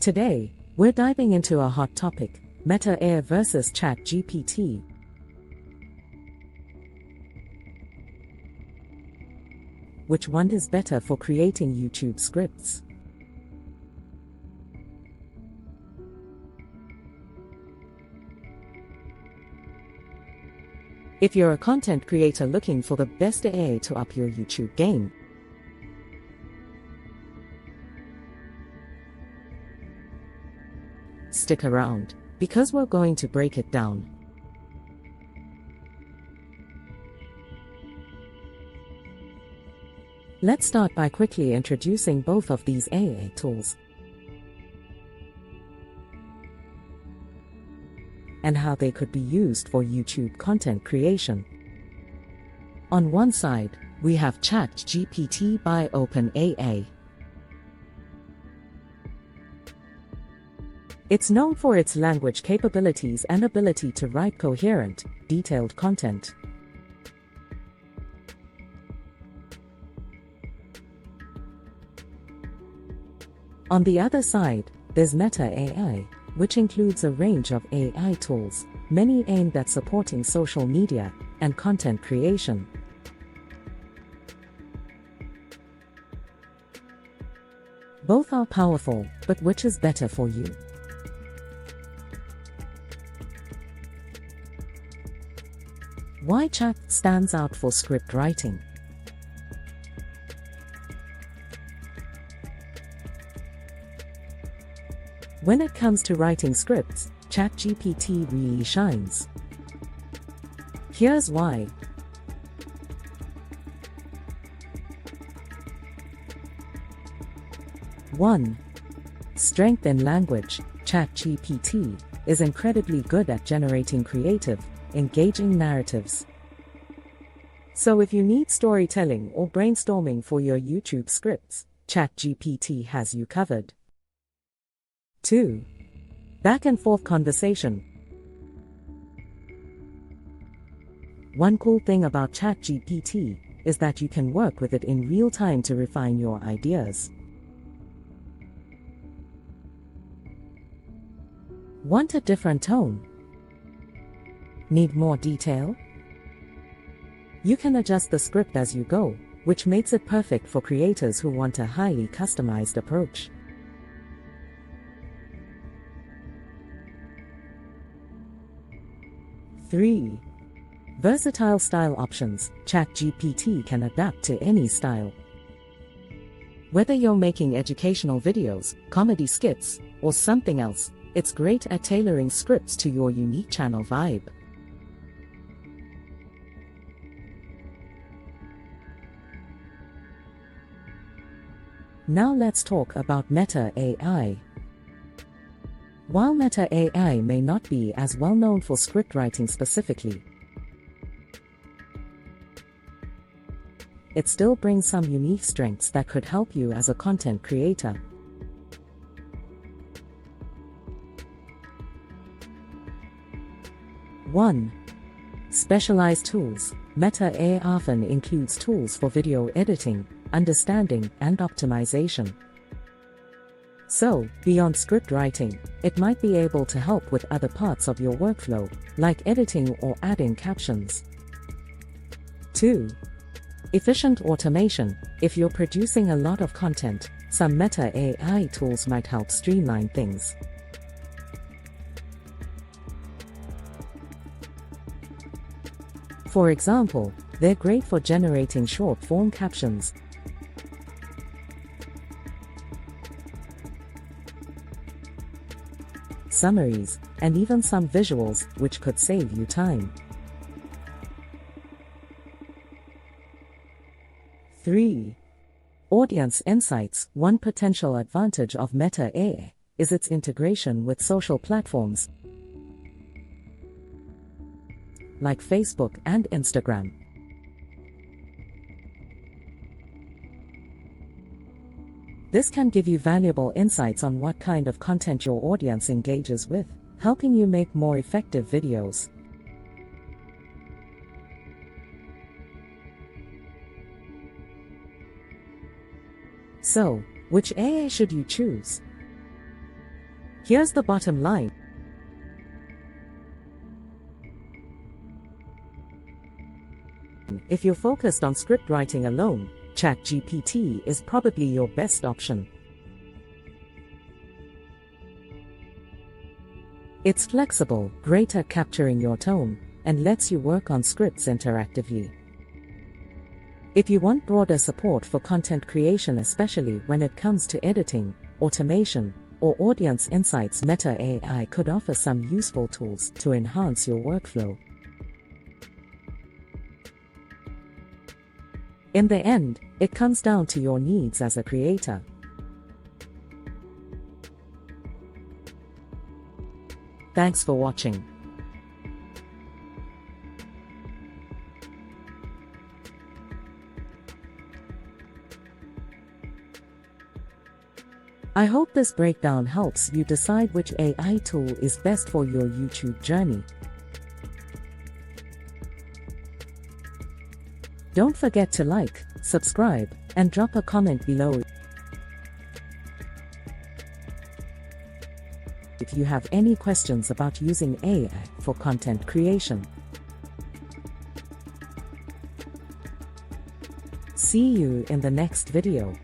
Today, we're diving into a hot topic: Meta AI versus ChatGPT. Which one is better for creating YouTube scripts? If you're a content creator looking for the best AI to up your YouTube game, stick around, because we're going to break it down. Let's start by quickly introducing both of these AI tools and how they could be used for YouTube content creation. On one side, we have ChatGPT by OpenAI. It's known for its language capabilities and ability to write coherent, detailed content. On the other side, there's Meta AI, which includes a range of AI tools, many aimed at supporting social media and content creation. Both are powerful, but which is better for you? Why Chat stands out for script writing? When it comes to writing scripts, ChatGPT really shines. Here's why. One, strength in language. ChatGPT is incredibly good at generating creative, engaging narratives. So if you need storytelling or brainstorming for your YouTube scripts, ChatGPT has you covered. 2. Back and forth conversation. One cool thing about ChatGPT is that you can work with it in real time to refine your ideas. Want a different tone? Need more detail? You can adjust the script as you go, which makes it perfect for creators who want a highly customized approach. 3. Versatile style options. ChatGPT can adapt to any style. Whether you're making educational videos, comedy skits, or something else, it's great at tailoring scripts to your unique channel vibe. Now let's talk about Meta AI. While Meta AI may not be as well known for script writing specifically, it still brings some unique strengths that could help you as a content creator. One, specialized tools. Meta AI often includes tools for video editing, understanding, and optimization. So, beyond script writing, it might be able to help with other parts of your workflow, like editing or adding captions. 2. Efficient automation. If you're producing a lot of content, some Meta AI tools might help streamline things. For example, they're great for generating short-form captions, summaries, and even some visuals, which could save you time. 3. Audience insights. One potential advantage of Meta AI is its integration with social platforms like Facebook and Instagram. This can give you valuable insights on what kind of content your audience engages with, helping you make more effective videos. So, which AI should you choose? Here's the bottom line. If you're focused on script writing alone, ChatGPT is probably your best option. It's flexible, great at capturing your tone, and lets you work on scripts interactively. If you want broader support for content creation, especially when it comes to editing, automation, or audience insights, Meta AI could offer some useful tools to enhance your workflow. In the end, it comes down to your needs as a creator. Thanks for watching. I hope this breakdown helps you decide which AI tool is best for your YouTube journey. Don't forget to like, subscribe, and drop a comment below if you have any questions about using AI for content creation. See you in the next video.